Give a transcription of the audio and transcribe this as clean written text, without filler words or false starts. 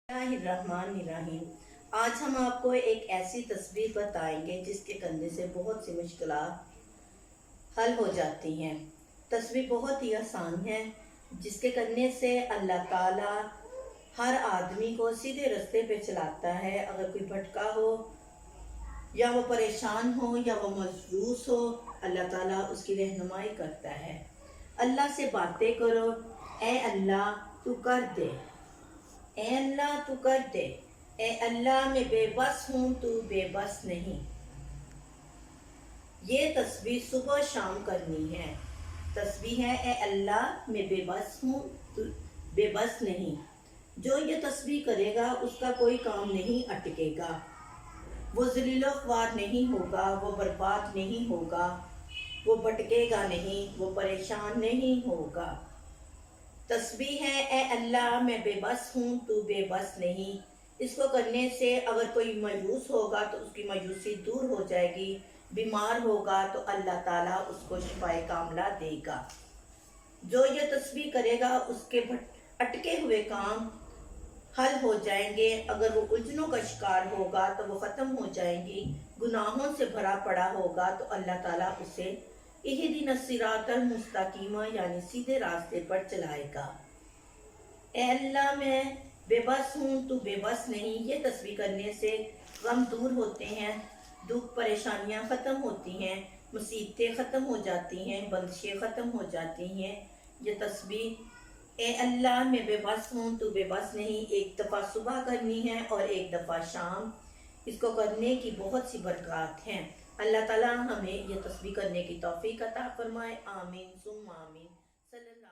बिस्मिल्लाहिर्रहमानिर्रहीम। आज हम आपको एक ऐसी तस्वीर बताएंगे जिसके करने से बहुत सी मुश्किलात हल हो जाती हैं। तस्वीर बहुत ही आसान है, जिसके करने से अल्लाह ताला हर आदमी को सीधे रास्ते पे चलाता है। अगर कोई भटका हो या वो परेशान हो या वो मजबूस हो, अल्लाह ताला उसकी रहनुमाई करता है। अल्लाह से बातें करो, ए अल्लाह तू कर दे, ए अल्लाह तू कर दे, ए अल्लाह मैं बेबस हूँ तू बेबस नहीं। ये तस्बीह सुबह शाम करनी है। तस्बीह है ए अल्लाह मैं बेबस हूँ तू बेबस नहीं। जो ये तस्बीह करेगा उसका कोई काम नहीं अटकेगा, वो ज़लीलो ख्वार नहीं होगा, वो बर्बाद नहीं होगा, वो भटकेगा नहीं, वो परेशान नहीं होगा। तस्बीह है ए अल्लाह मैं बेबस हूँ तू बेबस नहीं। इसको करने से अगर कोई मायूस होगा तो उसकी मायूसी दूर हो जाएगी, बीमार होगा तो अल्लाह ताला उसको शिफाए कामला देगा। जो ये तस्बीह करेगा उसके अटके हुए काम हल हो जाएंगे। अगर वो उलझनों का शिकार होगा तो वो ख़त्म हो जाएंगी। गुनाहों से भरा पड़ा होगा तो अल्लाह ताला उसे इहदिना सिरातल मुस्तकीमा यानी सीधे रास्ते पर चलाएगा। ए अल्लाह मैं बेबस हूँ तू बेबस नहीं। ये तस्बीह करने से गम दूर होते हैं, दुख परेशानियाँ ख़त्म होती हैं, मुसीबतें ख़त्म हो जाती हैं, बंदिशें ख़त्म हो जाती हैं। ये तस्बीह ए अल्लाह मैं बेबस हूँ तू बेबस नहीं एक दफ़ा सुबह करनी है और एक दफ़ा शाम। इसको करने की बहुत सी बरकत हैं। अल्लाह ताला हमें यह तस्बीह करने की तौफीक अता फरमाए। आमीन सुम्मा आमीन। सल्लल्लाहु